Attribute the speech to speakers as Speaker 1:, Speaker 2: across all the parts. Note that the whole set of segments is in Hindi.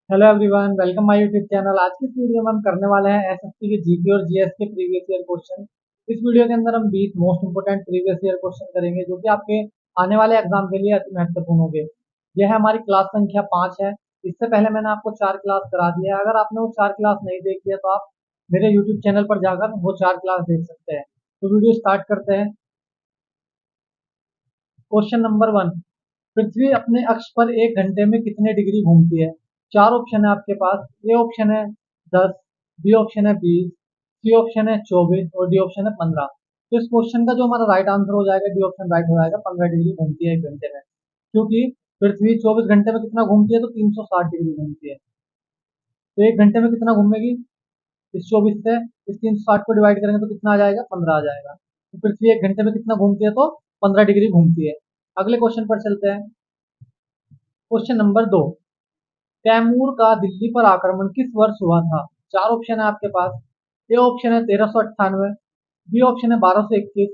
Speaker 1: Hello everyone, welcome my YouTube channel. आज की इस वीडियो में हम करने वाले हैं एसएससी के जीके और जीएस के प्रीवियस ईयर क्वेश्चन। इस वीडियो के अंदर हम 20 most important previous year question करेंगे जो कि आपके आने वाले एग्जाम के लिए अति महत्वपूर्ण होंगे। यह है हमारी क्लास संख्या 5 है। इससे पहले मैंने आपको 4 क्लास करा दिया है। अगर आपने वो 4 क्लास नहीं देखी है तो आप मेरे यूट्यूब चैनल पर जाकर वो 4 क्लास देख सकते हैं। तो वीडियो स्टार्ट करते हैं। Question number 1। पृथ्वी अपने अक्ष पर 1 घंटे में कितने डिग्री घूमती है? चार ऑप्शन है आपके पास। ए ऑप्शन है 10, बी ऑप्शन है 20, सी ऑप्शन है 24 और डी ऑप्शन है 15। तो इस क्वेश्चन का जो हमारा राइट आंसर हो जाएगा, डी ऑप्शन राइट हो जाएगा। 15 डिग्री घूमती है 1 घंटे में, क्योंकि पृथ्वी 24 घंटे में कितना घूमती है, तो 360 डिग्री घूमती है। तो 1 घंटे में कितना घूमेगी? इस 24 से इस 360 को डिवाइड करेंगे तो कितना आ जाएगा? 15 आ जाएगा। तो पृथ्वी 1 घंटे में कितना घूमती है, तो 15 डिग्री घूमती है। अगले क्वेश्चन पर चलते हैं। Question number 2। तैमूर का दिल्ली पर आक्रमण किस वर्ष हुआ था? चार ऑप्शन है आपके पास। ए ऑप्शन है 1398, बी ऑप्शन है 1221,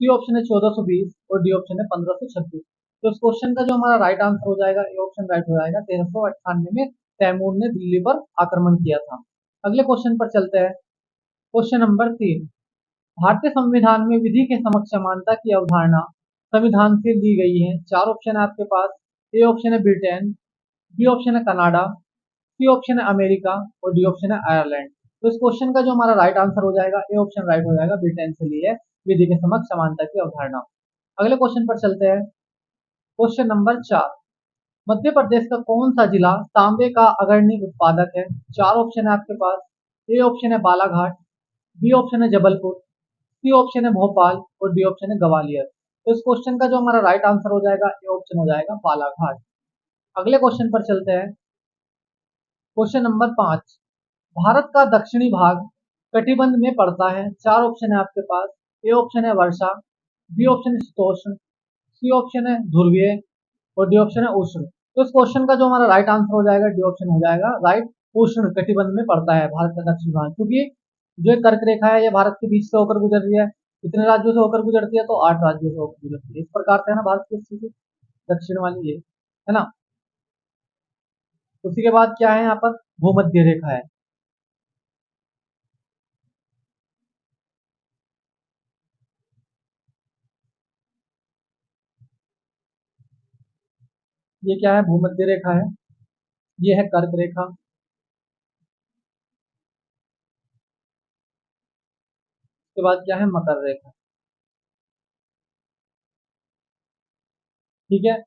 Speaker 1: सी ऑप्शन है 1420 और डी ऑप्शन है 1526। तो इस क्वेश्चन का जो हमारा राइट आंसर हो जाएगा, ए ऑप्शन राइट हो जाएगा। 1398 में तैमूर ने दिल्ली पर आक्रमण किया था। अगले क्वेश्चन पर चलते हैं। Question number 3। भारतीय संविधान में विधि के समक्ष समानता की अवधारणा संविधान से ली गई है। चार ऑप्शन है आपके पास। ए ऑप्शन है ब्रिटेन, बी ऑप्शन है कनाडा, सी ऑप्शन है अमेरिका और डी ऑप्शन है आयरलैंड। तो इस क्वेश्चन का जो हमारा राइट आंसर हो जाएगा, ए ऑप्शन राइट हो जाएगा। ब्रिटेन से ली है विधि के समक्ष समानता की अवधारणा। अगले क्वेश्चन पर चलते हैं। Question number 4। मध्य प्रदेश का कौन सा जिला तांबे का अग्रणी उत्पादक है? चार ऑप्शन है आपके पास। ए ऑप्शन है बालाघाट, बी ऑप्शन है जबलपुर, सी ऑप्शन है भोपाल और डी ऑप्शन है ग्वालियर। तो इस क्वेश्चन का जो हमारा राइट आंसर हो जाएगा, ए ऑप्शन हो जाएगा बालाघाट। अगले क्वेश्चन पर चलते हैं। Question number 5। भारत का दक्षिणी भाग कटिबंध में पड़ता है। चार ऑप्शन है आपके पास। ए ऑप्शन है वर्षा, बी ऑप्शन है शीतोष्ण, सी ऑप्शन है ध्रुवीय और डी ऑप्शन है उष्ण। तो इस क्वेश्चन का जो हमारा राइट आंसर हो जाएगा, डी ऑप्शन हो जाएगा राइट। उष्ण कटिबंध में पड़ता है भारत का दक्षिण भाग, क्योंकि जो एक कर्क रेखा है, ये भारत के बीच से होकर गुजर रही है। कितने राज्यों से होकर गुजरती है? तो 8 राज्यों से होकर गुजरती है। इस प्रकार से है ना भारत की स्थिति, दक्षिण वाली ये है ना। उसी के बाद क्या है यहाँ पर? भूमध्य रेखा है। ये क्या है? भूमध्य रेखा है। ये है कर्क रेखा। उसके बाद क्या है? मकर रेखा। ठीक है।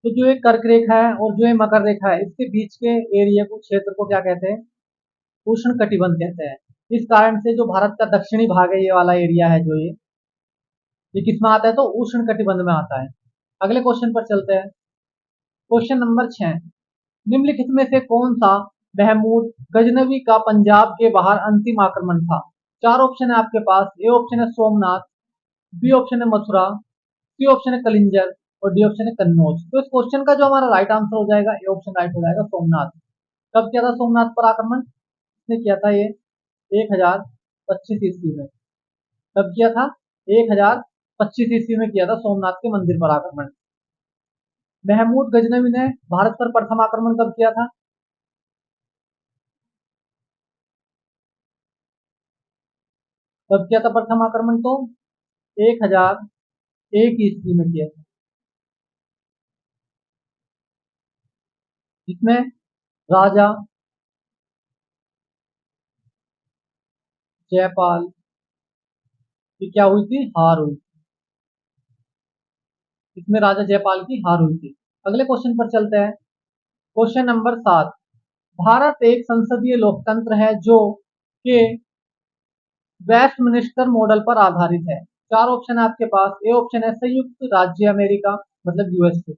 Speaker 1: तो जो ये कर्क रेखा है और जो ये मकर रेखा है, इसके बीच के एरिया को, क्षेत्र को क्या कहते हैं? उष्ण कटिबंध कहते हैं। इस कारण से जो भारत का दक्षिणी भाग है, ये वाला एरिया है जो ये किस में आता है? तो उष्ण कटिबंध में आता है। अगले क्वेश्चन पर चलते हैं। Question number 6। निम्नलिखित में से कौन सा महमूद गजनवी का पंजाब के बाहर अंतिम आक्रमण था? चार ऑप्शन है आपके पास। ए ऑप्शन है सोमनाथ, बी ऑप्शन है मथुरा, सी ऑप्शन है कलिंजर और डी ऑप्शन है कन्नौज। तो इस क्वेश्चन का जो हमारा राइट आंसर हो जाएगा, ए ऑप्शन राइट हो जाएगा, सोमनाथ। कब किया था सोमनाथ पर आक्रमण? किसने किया था ये? 1025 ईस्वी में। कब किया था? 1025 ईस्वी में किया था सोमनाथ के मंदिर पर आक्रमण। महमूद गजनवी ने भारत पर प्रथम आक्रमण कब किया था? कब किया था प्रथम आक्रमण? तो 1001 ईस्वी में किया था, जिसमें राजा जयपाल की क्या हुई थी? हार हुई। इसमें राजा जयपाल की हार हुई थी। अगले क्वेश्चन पर चलते हैं। Question number 7। भारत एक संसदीय लोकतंत्र है जो के वेस्टमिनिस्टर मॉडल पर आधारित है। चार ऑप्शन है आपके पास। ए ऑप्शन है संयुक्त राज्य अमेरिका, मतलब यूएसए,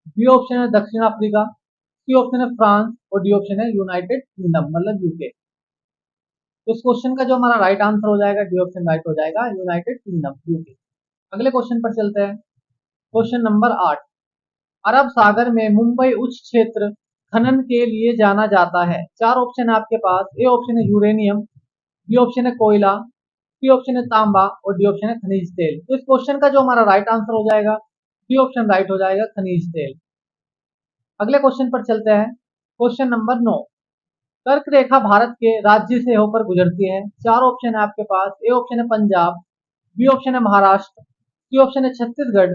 Speaker 1: बी ऑप्शन है दक्षिण अफ्रीका, सी ऑप्शन है फ्रांस और डी ऑप्शन है यूनाइटेड किंगडम, मतलब यूके। तो इस क्वेश्चन का जो हमारा राइट आंसर हो जाएगा, डी ऑप्शन राइट हो जाएगा, यूनाइटेड किंगडम, यूके। अगले क्वेश्चन पर चलते हैं। Question number 8। अरब सागर में मुंबई उच्च क्षेत्र खनन के लिए जाना जाता है। चार ऑप्शन है आपके पास। ए ऑप्शन है यूरेनियम, बी ऑप्शन है कोयला, सी ऑप्शन है तांबा और डी ऑप्शन है खनिज तेल। तो इस क्वेश्चन का जो हमारा राइट आंसर हो जाएगा, डी ऑप्शन राइट हो जाएगा, खनिज तेल। अगले क्वेश्चन पर चलते हैं। Question number 9। कर्क रेखा भारत के राज्य से होकर गुजरती है। चार ऑप्शन है आपके पास। ए ऑप्शन है पंजाब, बी ऑप्शन है महाराष्ट्र, सी ऑप्शन है छत्तीसगढ़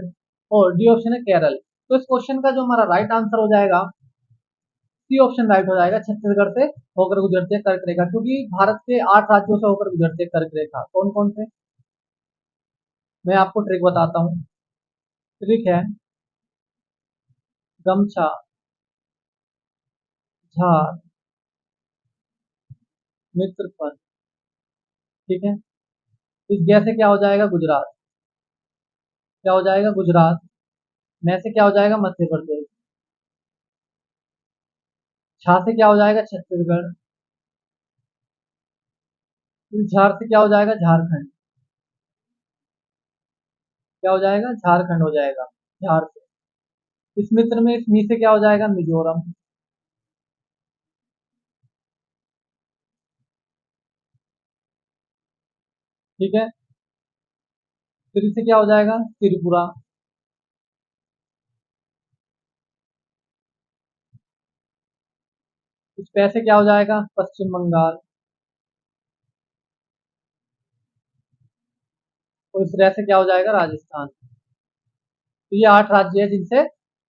Speaker 1: और डी ऑप्शन है केरल। तो इस क्वेश्चन का जो हमारा राइट आंसर हो जाएगा, सी ऑप्शन राइट हो जाएगा। छत्तीसगढ़ से होकर गुजरती है कर्क रेखा, क्योंकि भारत के 8 राज्यों से होकर गुजरती है कर्क रेखा। कौन कौन से, मैं आपको ट्रिक बताता हूँ। ट्रिक है गमछा, झार, मित्रपद। ठीक है, इस ग से क्या हो जाएगा, गुजरात। क्या हो जाएगा, गुजरात। न से क्या हो जाएगा, मध्य प्रदेश। छा से क्या हो जाएगा, छत्तीसगढ़। इस झार से क्या हो जाएगा, झारखंड। क्या हो जाएगा, झारखंड हो जाएगा। झार से इस मित्र में इस मी से क्या हो जाएगा, मिजोरम। ठीक है, त्रि से क्या हो जाएगा, त्रिपुरा। इस पै से क्या हो जाएगा, पश्चिम बंगाल। और इस रै से क्या हो जाएगा, राजस्थान। तो ये 8 राज्य है जिनसे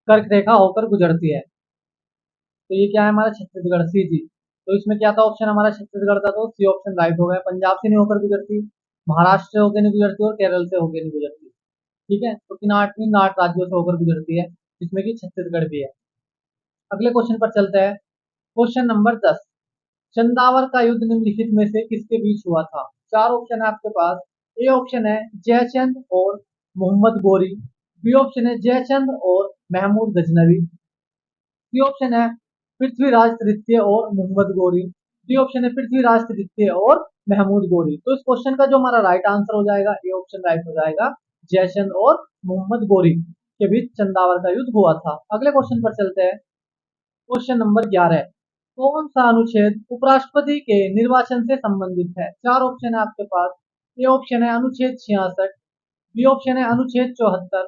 Speaker 1: कर्क रेखा होकर गुजरती है। तो ये क्या है हमारा, छत्तीसगढ़, सी जी। तो इसमें क्या था ऑप्शन हमारा, छत्तीसगढ़ था, तो सी ऑप्शन राइट हो गया। पंजाब से नहीं होकर गुजरती, महाराष्ट्र से होकर नहीं गुजरती और केरल से होकर नहीं गुजरती। ठीक है, तो इन आठ राज्यों से होकर गुजरती है, जिसमें कि छत्तीसगढ़ भी है। अगले क्वेश्चन पर चलते हैं। Question number 10। चंदावर का युद्ध निम्नलिखित में से किसके बीच हुआ था। चार ऑप्शन है आपके पास। ए ऑप्शन है जयचंद और मोहम्मद गोरी, बी ऑप्शन है जयचंद और महमूद गजनवी, सी ऑप्शन है पृथ्वीराज तृतीय और मोहम्मद गोरी, डी ऑप्शन है पृथ्वीराज तृतीय और महमूद गोरी। तो इस क्वेश्चन का जो हमारा राइट आंसर हो जाएगा, ए ऑप्शन राइट हो जाएगा। जयचंद और मोहम्मद गोरी के बीच चंदावर का युद्ध हुआ था। अगले क्वेश्चन पर चलते हैं। Question number 11। कौन सा अनुच्छेद उपराष्ट्रपति के निर्वाचन से संबंधित है। चार ऑप्शन है आपके पास। ए ऑप्शन है अनुच्छेद 66, बी ऑप्शन है अनुच्छेद 74,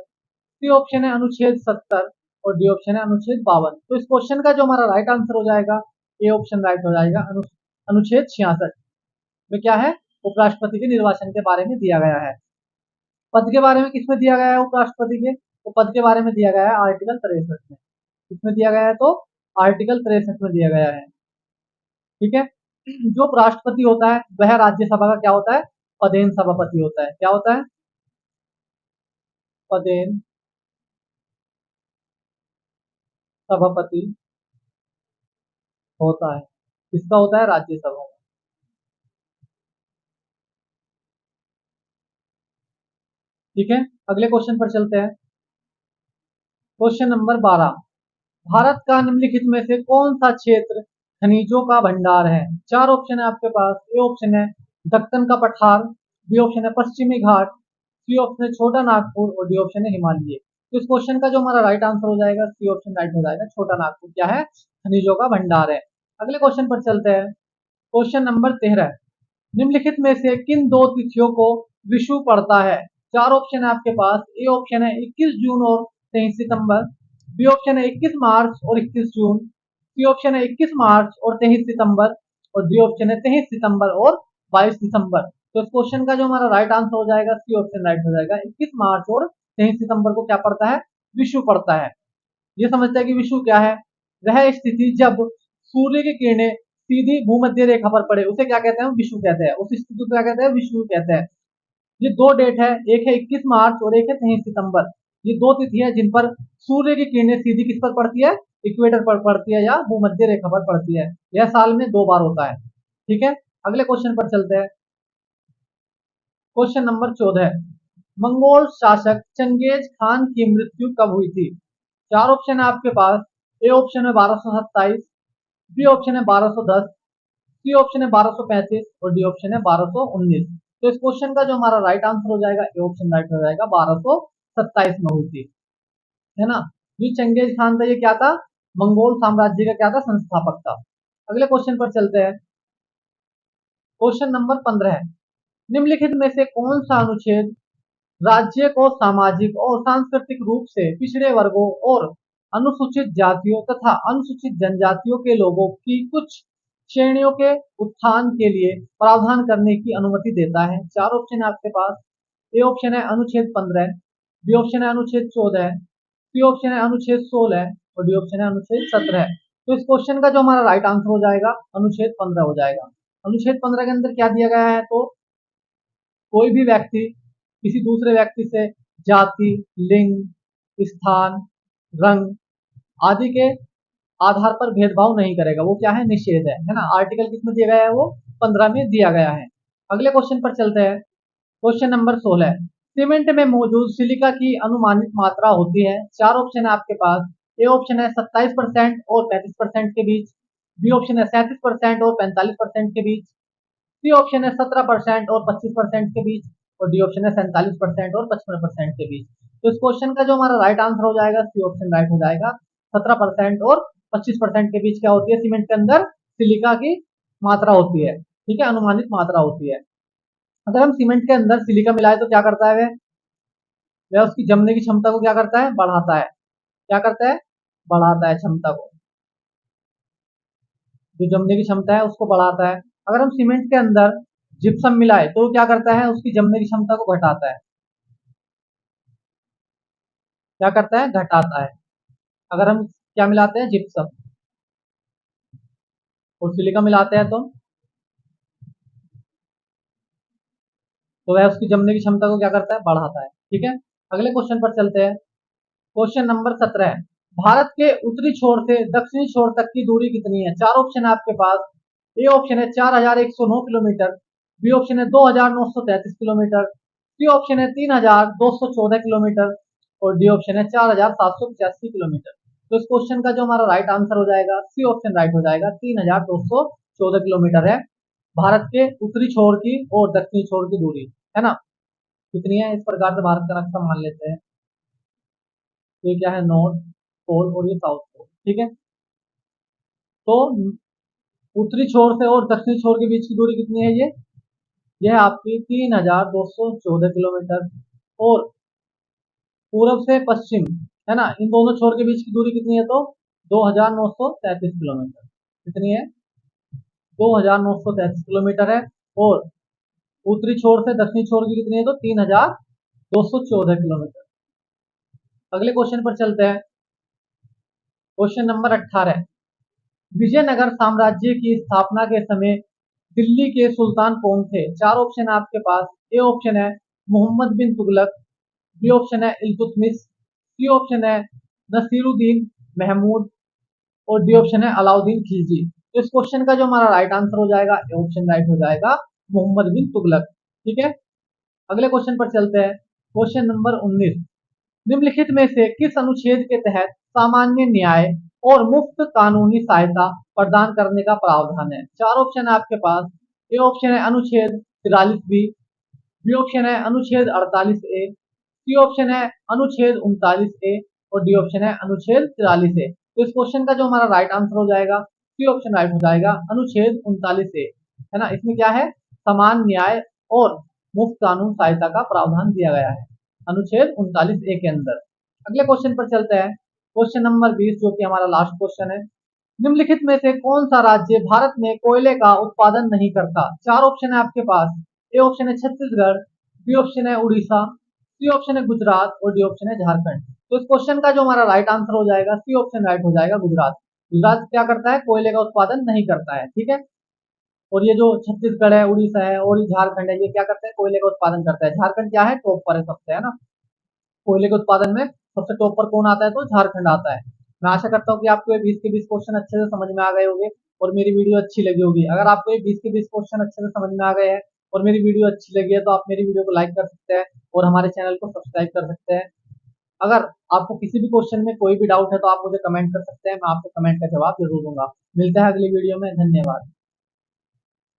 Speaker 1: सी ऑप्शन है अनुच्छेद 70 और डी ऑप्शन है अनुच्छेद 52। तो इस क्वेश्चन का जो हमारा राइट आंसर हो जाएगा, ए ऑप्शन राइट हो जाएगा। अनुच्छेद 66 में क्या है, उपराष्ट्रपति के निर्वाचन के बारे में दिया गया है। पद के बारे में किसमें दिया गया है, उपराष्ट्रपति के, तो पद के बारे में दिया गया है आर्टिकल 63 में। किसमें दिया गया है, तो आर्टिकल 63 में दिया गया है। ठीक है, जो राष्ट्रपति होता है वह राज्यसभा का क्या होता है, पदेन सभापति होता है। क्या होता है, पदेन सभापति होता है। किसका होता है, राज्यसभा का। ठीक है, अगले क्वेश्चन पर चलते हैं। Question number 12। भारत का निम्नलिखित में से कौन सा क्षेत्र खनिजों का भंडार है। चार ऑप्शन है आपके पास। ए ऑप्शन है दक्कन का पठार, बी ऑप्शन है पश्चिमी घाट, सी ऑप्शन है छोटा नागपुर और डी ऑप्शन है हिमालय। तो इस क्वेश्चन का जो हमारा राइट आंसर हो जाएगा, सी ऑप्शन राइट हो जाएगा। छोटा नागपुर क्या है, खनिजों का भंडार है। अगले क्वेश्चन पर चलते हैं। Question number 13। निम्नलिखित में से किन दो तिथियों को विषु पड़ता है। चार ऑप्शन है आपके पास। ए ऑप्शन है 21 जून और 23 सितंबर, बी ऑप्शन है 21 मार्च और 21 जून, सी ऑप्शन है 21 मार्च और 23 सितंबर और डी ऑप्शन है 23 सितंबर और 22 दिसंबर। तो इस क्वेश्चन का जो हमारा राइट आंसर हो जाएगा, सी ऑप्शन राइट हो जाएगा। 21 मार्च और 23 सितंबर को क्या पड़ता है, विषु पड़ता है। ये समझते हैं कि विषु क्या है, वह स्थिति जब सूर्य की किरणें सीधी भूमध्य रेखा पर पड़े उसे क्या कहते हैं, विषु कहते हैं। उस स्थिति को क्या कहते हैं, विषु कहते हैं। ये दो डेट है, एक है 21 मार्च और एक है 23 सितंबर। ये दो तिथि है जिन पर सूर्य की किरणें सीधी किस पर पड़ती है, इक्वेटर पर पड़ती है या भूमध्य रेखा पर पड़ती है। यह साल में 2 बार होता है। ठीक है, अगले क्वेश्चन पर चलते हैं। Question number 14। मंगोल शासक चंगेज खान की मृत्यु कब हुई थी। चार ऑप्शन है आपके पास। ए ऑप्शन है 1227, बी ऑप्शन है 1210, सी ऑप्शन है 1235 और डी ऑप्शन है 1219। तो इस क्वेश्चन का जो हमारा राइट आंसर हो जाएगा, ए ऑप्शन राइट हो जाएगा। 1227 में हुई थी, है ना। ये चंगेज खान था, ये क्या था, मंगोल साम्राज्य का क्या था, संस्थापक था। अगले क्वेश्चन पर चलते हैं। Question number 15। निम्नलिखित में से कौन सा अनुच्छेद राज्य को सामाजिक और सांस्कृतिक रूप से पिछड़े वर्गों और अनुसूचित जातियों तथा अनुसूचित जनजातियों के लोगों की कुछ श्रेणियों के उत्थान के लिए प्रावधान करने की अनुमति देता है। चार ऑप्शन है आपके पास। ए ऑप्शन है अनुच्छेद 15, बी ऑप्शन है अनुच्छेद 14, सी ऑप्शन है अनुच्छेद 16 और डी ऑप्शन है अनुच्छेद 17। तो इस क्वेश्चन का जो हमारा राइट आंसर हो जाएगा अनुच्छेद 15 हो जाएगा। अनुच्छेद 15 के अंदर क्या दिया गया है, तो कोई भी व्यक्ति किसी दूसरे व्यक्ति से जाति, लिंग, स्थान, रंग आदि के आधार पर भेदभाव नहीं करेगा। वो क्या है, निषेध है ना। आर्टिकल किसमें दिया गया है, वो 15 में दिया गया है। अगले क्वेश्चन पर चलते हैं। क्वेश्चन नंबर 16, सीमेंट में मौजूद सिलिका की अनुमानित मात्रा होती है। चार ऑप्शन है आपके पास। ए ऑप्शन है 27% और 35% के बीच, बी ऑप्शन है 37% और 45% के बीच, सी ऑप्शन है 17% और 25% के बीच और डी ऑप्शन है 47% और 55% के बीच। तो इस क्वेश्चन का जो हमारा राइट आंसर हो जाएगा, सी ऑप्शन राइट हो जाएगा। 17% और 25% के बीच क्या होती है, सीमेंट के अंदर सिलिका की मात्रा होती है। ठीक है, अनुमानित मात्रा होती है। अगर हम सीमेंट के अंदर सिलिका मिलाए तो क्या करता है, वह उसकी जमने की क्षमता को क्या करता है, बढ़ाता है। क्या करता है, बढ़ाता है क्षमता को। जो जमने की क्षमता है उसको बढ़ाता है। अगर हम सीमेंट के अंदर जिप्सम मिलाए तो क्या करता है, उसकी जमने की क्षमता को घटाता है। क्या करता है, घटाता है। अगर हम क्या मिलाते हैं, जिप्सम और सिलिका मिलाते हैं तो वह उसकी जमने की क्षमता को क्या करता है, बढ़ाता है। ठीक है, अगले क्वेश्चन पर चलते हैं। क्वेश्चन नंबर 17 है, भारत के उत्तरी छोर से दक्षिणी छोर तक की दूरी कितनी है। चार ऑप्शन है आपके पास। ए ऑप्शन है 4109 किलोमीटर, बी ऑप्शन है 2933 किलोमीटर, सी ऑप्शन है 3214 किलोमीटर और डी ऑप्शन है 4785 किलोमीटर। तो इस क्वेश्चन का जो हमारा राइट आंसर हो जाएगा, सी ऑप्शन राइट हो जाएगा। 3214 किलोमीटर है भारत के उत्तरी छोर की और दक्षिणी छोर की दूरी, है ना। कितनी है, इस प्रकार से भारत का नक्शा मान लेते हैं। तो ये क्या है, नॉर्थ पोल और ये साउथ पोल। ठीक है, तो उत्तरी छोर से और दक्षिणी छोर के बीच की दूरी कितनी है, ये है आपकी 3214 किलोमीटर। और पूरब से पश्चिम, है ना, इन दोनों छोर के बीच की दूरी कितनी है, तो 2933 किलोमीटर। कितनी है, 2933 किलोमीटर है। और उत्तरी छोर से दक्षिणी छोर की कितनी है, तो 3214 किलोमीटर। अगले क्वेश्चन पर चलते हैं। क्वेश्चन नंबर 18, विजयनगर साम्राज्य की स्थापना के समय दिल्ली के सुल्तान कौन थे। चार ऑप्शन है आपके पास। ए ऑप्शन है मोहम्मद बिन तुगलक, बी ऑप्शन है इल्तुतमिश, सी ऑप्शन है नसीरुद्दीन महमूद और डी ऑप्शन है अलाउद्दीन खिलजी। तो इस क्वेश्चन का जो हमारा राइट आंसर हो जाएगा, ए ऑप्शन राइट हो जाएगा, मोहम्मद बिन तुगलक। ठीक है, अगले क्वेश्चन पर चलते हैं। क्वेश्चन नंबर 19, निम्नलिखित में से किस अनुच्छेद के तहत सामान्य न्याय और मुफ्त कानूनी सहायता प्रदान करने का प्रावधान है। चार ऑप्शन है आपके पास। ए ऑप्शन है अनुच्छेद 43 बी ऑप्शन है अनुच्छेद 48 ए, सी ऑप्शन है अनुच्छेद 39 ए और डी ऑप्शन है अनुच्छेद 43 ए। तो इस क्वेश्चन का जो हमारा राइट आंसर हो जाएगा, सी ऑप्शन राइट हो जाएगा, अनुच्छेद 39 ए, है ना। इसमें क्या है, समान न्याय और मुफ्त कानून सहायता का प्रावधान दिया गया है अनुच्छेद 39 ए के अंदर। अगले क्वेश्चन पर चलते हैं। क्वेश्चन नंबर 20 जो कि हमारा लास्ट क्वेश्चन है, निम्नलिखित में से कौन सा राज्य भारत में कोयले का उत्पादन नहीं करता। चार ऑप्शन है आपके पास। ए ऑप्शन है छत्तीसगढ़, बी ऑप्शन है उड़ीसा, सी ऑप्शन है गुजरात और डी ऑप्शन है झारखंड। तो इस क्वेश्चन का जो हमारा राइट आंसर हो जाएगा, सी ऑप्शन राइट हो जाएगा, गुजरात। गुजरात क्या करता है, कोयले का उत्पादन नहीं करता है। ठीक है, और ये जो छत्तीसगढ़ है, उड़ीसा है और ये झारखंड है, ये क्या करते हैं, कोयले का उत्पादन करता है। झारखंड क्या है, टॉप पर है सबसे, है ना। कोयले के उत्पादन में सबसे टॉप पर कौन आता है, तो झारखंड आता है। मैं आशा करता हूँ कि आपको ये 20 के 20 क्वेश्चन अच्छे से समझ में आ गए होंगे और मेरी वीडियो अच्छी लगी होगी। अगर आपको ये 20 के 20 क्वेश्चन अच्छे से समझ में आ गए हैं और मेरी वीडियो अच्छी लगी है तो आप मेरी वीडियो को लाइक कर सकते हैं और हमारे चैनल को सब्सक्राइब कर सकते हैं। अगर आपको किसी भी क्वेश्चन में कोई भी डाउट है तो आप मुझे कमेंट कर सकते हैं, मैं आपको कमेंट का जवाब जरूर दूंगा। मिलता है अगली वीडियो में, धन्यवाद।